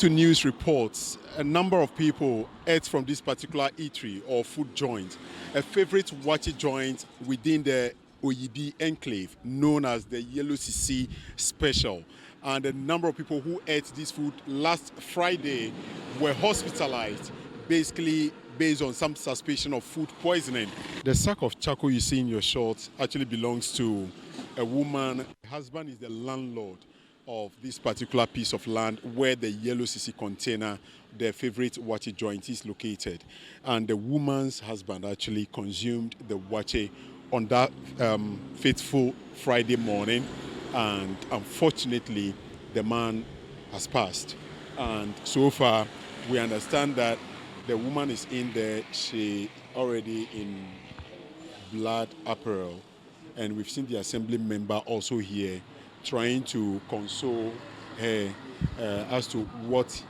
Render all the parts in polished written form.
to news reports, a number of people ate from this particular eatery or food joint, a favorite waakye joint within the Oyibi enclave known as the Yellow CC Special. And a number of people who ate this food last Friday were hospitalized, basically based on some suspicion of food poisoning. The sack of charcoal you see in your shorts actually belongs to a woman. Her husband is the landlord of this particular piece of land where the Yellow CC container, their favorite waakye joint, is located. And the woman's husband actually consumed the waakye on that fateful Friday morning. And unfortunately, the man has passed. And so far, we understand that the woman is in there. She already in blood apparel. And we've seen the assembly member also here trying to console her as to what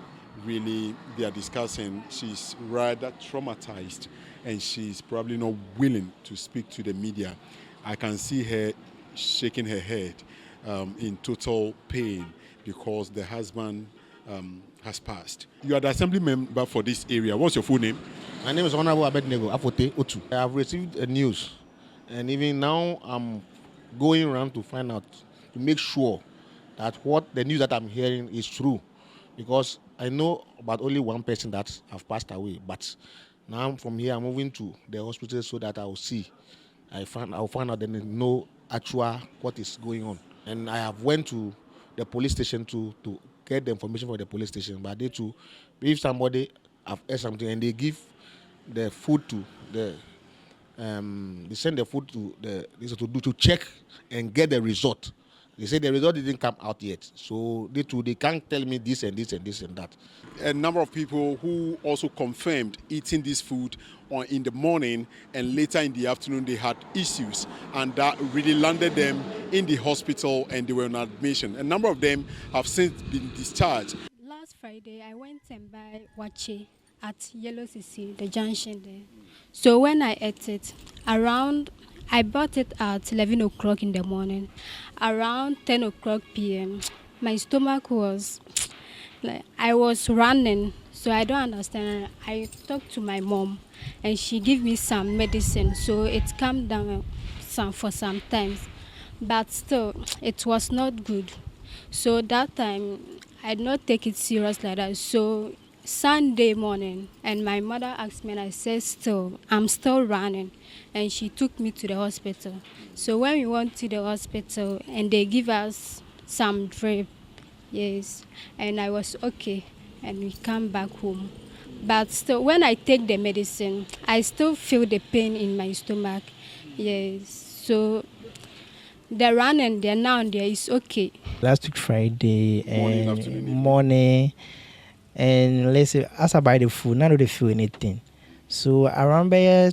really they are discussing. She's rather traumatized and she's probably not willing to speak to the media. I can see her shaking her head in total pain because the husband has passed. You are the assembly member for this area. What's your full name? My name is Honorable Abednego Afote Otu. I have received a news, and even now I'm going around to find out, to make sure that what the news that I'm hearing is true, because I know about only one person that have passed away. But now from here I'm moving to the hospital so that I will see. I'll find out and know actual what is going on. And I have went to the police station to get the information from the police station. But they too, if somebody have ate something and they give the food to the they send the food to to check and get the result. They say the result didn't come out yet, so they can't tell me this and this and this and that. A number of people who also confirmed eating this food in the morning and later in the afternoon they had issues, and that really landed them in the hospital and they were on admission. A number of them have since been discharged. Last Friday, I went and buy waakye at Yellow CC, the junction there. So when I ate it, I bought it at 11 o'clock in the morning. Around 10 o'clock p.m., my stomach was, I was running, so I don't understand. I talked to my mom, and she gave me some medicine, so it calmed down for some time. But still, it was not good. So that time, I did not take it serious like that. So Sunday morning, and my mother asked me, and I said, I'm still running. And she took me to the hospital. So when we went to the hospital, and they give us some drip, yes, and I was okay, and we come back home. But still, when I take the medicine, I still feel the pain in my stomach, yes. So the running there now and there is okay. Last week Friday and morning, and let's say as I buy the food, now they feel anything. So around by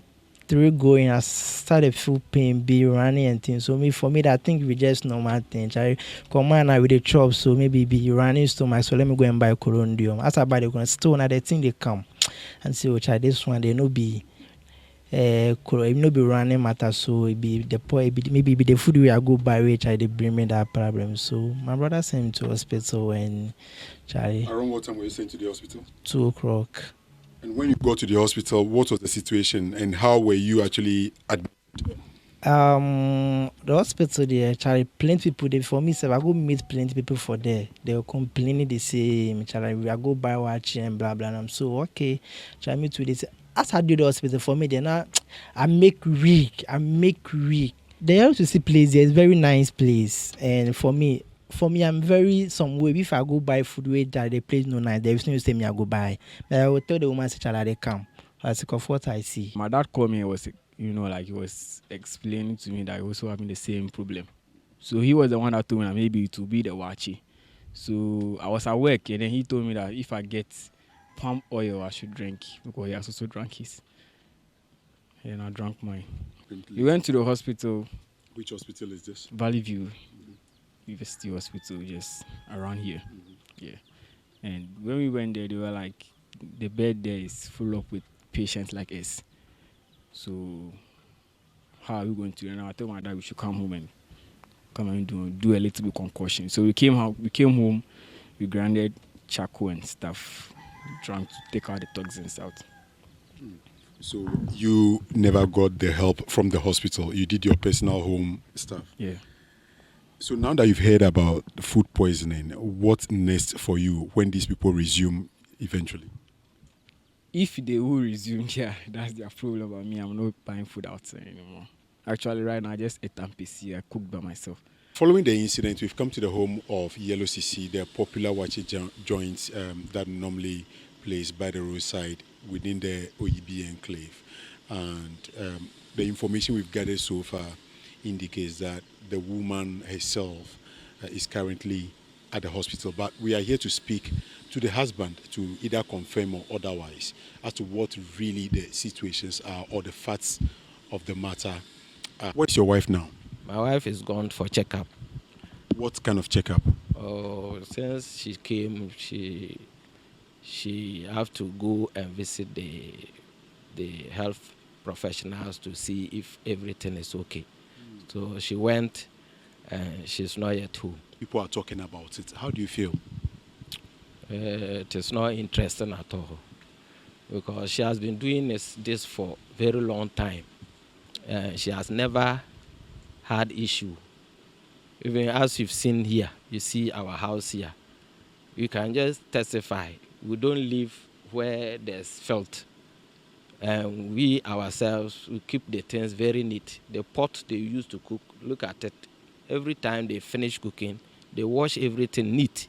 3 going, I started feel pain, be running and things. So for me, I think we just normal things. I come on with the chop, so maybe be running stomach. So let me go and buy coronium. As I buy the coronium, still now the thing they come and say, oh, child, this one they no be. No be running matter, so it be the maybe be the food we are go buy which I they bring me that problem. So my brother sent me to hospital and Charlie. Around what time were you sent to the hospital? 2 o'clock. And when you got to the hospital, what was the situation and how were you actually admitted? The hospital there, Charlie, plenty people there. For me, so I go meet plenty people for there. They were complaining the same. Charlie, we are go buy waakye and blah blah. And I'm so okay. Charlie, me too. They say, as I do the hospital for me, then I make weak. The LCC place there is very nice place, and for me, I'm very some way. If I go buy food where that the place no nice, there is no say me I go buy. But I will tell the woman, say, they come. As of what I see. My dad called me. He was explaining to me that he also having the same problem. So he was the one that told me that maybe it will be the waakye. So I was at work, and then he told me that if I get palm oil, I should drink, because he has also drank his. And I drank mine. We went to the hospital. Which hospital is this? Valley View University Hospital, just around here. Yeah. And when we went there, they were like, the bed there is full up with patients like us. So how are we going to? And I told my dad we should come home and do a little bit concoction. So we came home, we grounded charcoal and stuff, trying to take out the toxins out. So you never got the help from the hospital. You did your personal home stuff. Yeah. So now that you've heard about food poisoning, what's next for you when these people resume eventually? If they will resume, yeah, that's their problem. But me, I'm not buying food outside anymore. Actually, right now, I just ate PC. I cooked by myself. Following the incident, we've come to the home of Yellow CC, the popular waakye joint that normally plays by the roadside within the Oyibi enclave. And the information we've gathered so far indicates that the woman herself is currently at the hospital. But we are here to speak to the husband to either confirm or otherwise as to what really the situations are or the facts of the matter. What's your wife now? My wife is gone for checkup. What kind of checkup? Oh, since she came, she have to go and visit the health professionals to see if everything is okay. So she went, and she's not yet home. People are talking about it. How do you feel? It is not interesting at all, because she has been doing this for a very long time. She has never had issue. Even as you've seen here, you see our house here. You can just testify. We don't live where there's filth. And we ourselves, we keep the things very neat. The pot they used to cook, look at it. Every time they finish cooking, they wash everything neat.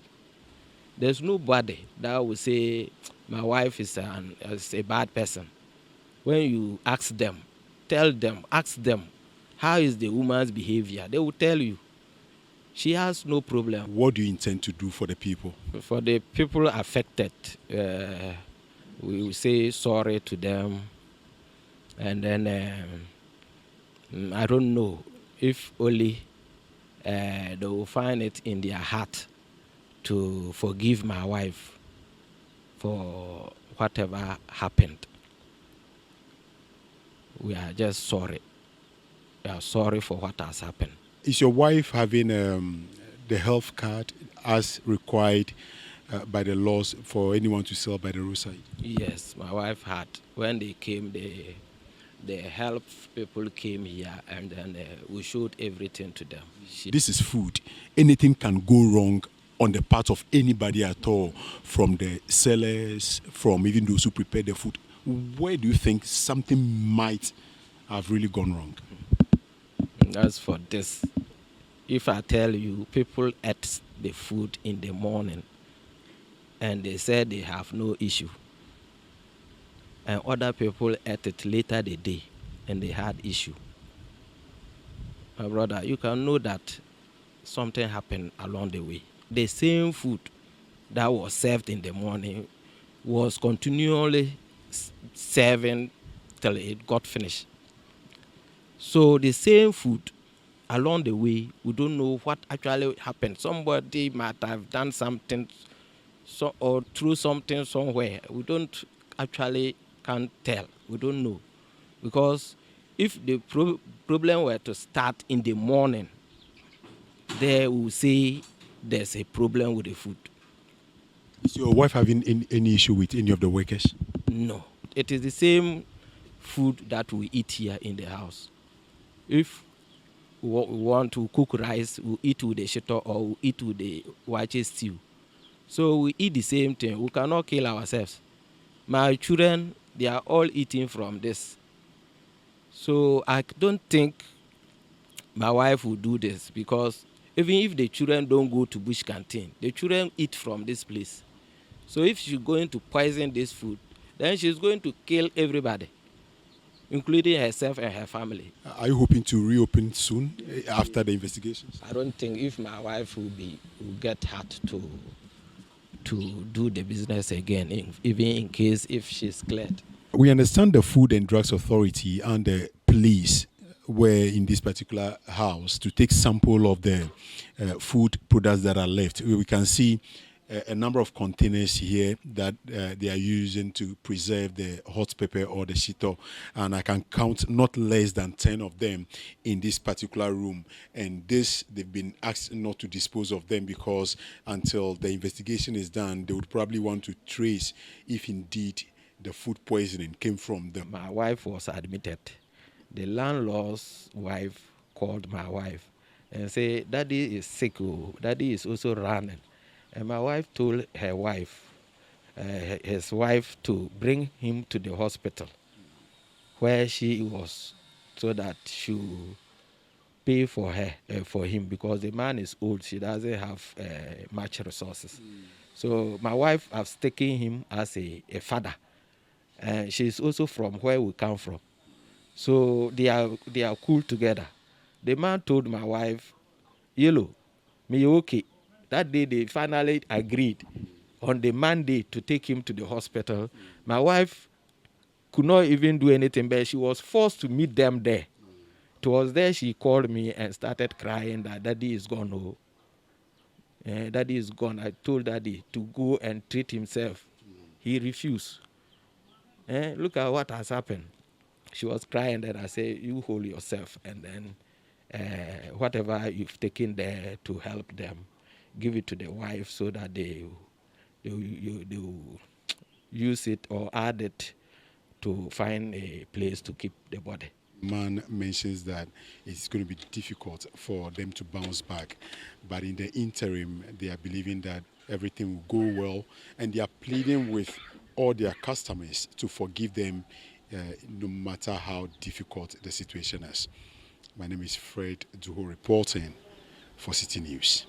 There's nobody that will say, my wife is a bad person. When you ask them, ask them, how is the woman's behavior? They will tell you. She has no problem. What do you intend to do for the people? For the people affected, we will say sorry to them. And then, I don't know if only they will find it in their heart to forgive my wife for whatever happened. We are just sorry. We are sorry for what has happened. Is your wife having the health card as required by the laws for anyone to sell by the roadside? Yes, my wife had. When they came, the health people came here, and then we showed everything to them. This is food. Anything can go wrong on the part of anybody at all, from the sellers, from even those who prepare the food. Where do you think something might have really gone wrong? As for this, if I tell you, people ate the food in the morning and they said they have no issue, and other people ate it later the day and they had issue. My brother, you can know that something happened along the way. The same food that was served in the morning was continually serving till it got finished. So the same food, along the way, we don't know what actually happened. Somebody might have done something or threw something somewhere. We don't actually can't tell. We don't know. Because if the problem were to start in the morning, they will say there's a problem with the food. Is your wife having any issue with any of the workers? No. It is the same food that we eat here in the house. If we want to cook rice, we eat with the shito or we eat with the waakye stew. So we eat the same thing. We cannot kill ourselves. My children, they are all eating from this. So I don't think my wife will do this, because even if the children don't go to bush canteen, the children eat from this place. So if she's going to poison this food, then she's going to kill everybody, including herself and her family. Are you hoping to reopen soon after the investigations? I don't think if my wife will get hurt to do the business again, even in case if she's cleared. We understand the Food and Drugs Authority and the police were in this particular house to take sample of the food products that are left. We can see a number of containers here that they are using to preserve the hot pepper or the shito, and I can count not less than 10 of them in this particular room. And this, they've been asked not to dispose of them because until the investigation is done, they would probably want to trace if indeed the food poisoning came from them. My wife was admitted. The landlord's wife called my wife and said, Daddy is sick, Daddy is also running. And my wife told her wife, his wife, to bring him to the hospital where she was, so that she will pay for her, for him, because the man is old. She doesn't have much resources. So my wife has taken him as a father. She's also from where we come from. So they are cool together. The man told my wife, Yellow, me okay. That day they finally agreed on the Monday to take him to the hospital. My wife could not even do anything, but she was forced to meet them there. It was there she called me and started crying that Daddy is gone. Oh. Daddy is gone. I told Daddy to go and treat himself. He refused. Look at what has happened. She was crying, and I said, you hold yourself, and then whatever you've taken there to help them, give it to the wife so that they will use it or add it to find a place to keep the body. Man mentions that it's going to be difficult for them to bounce back, but in the interim, they are believing that everything will go well, and they are pleading with all their customers to forgive them no matter how difficult the situation is. My name is Fred Duho, reporting for Citi News.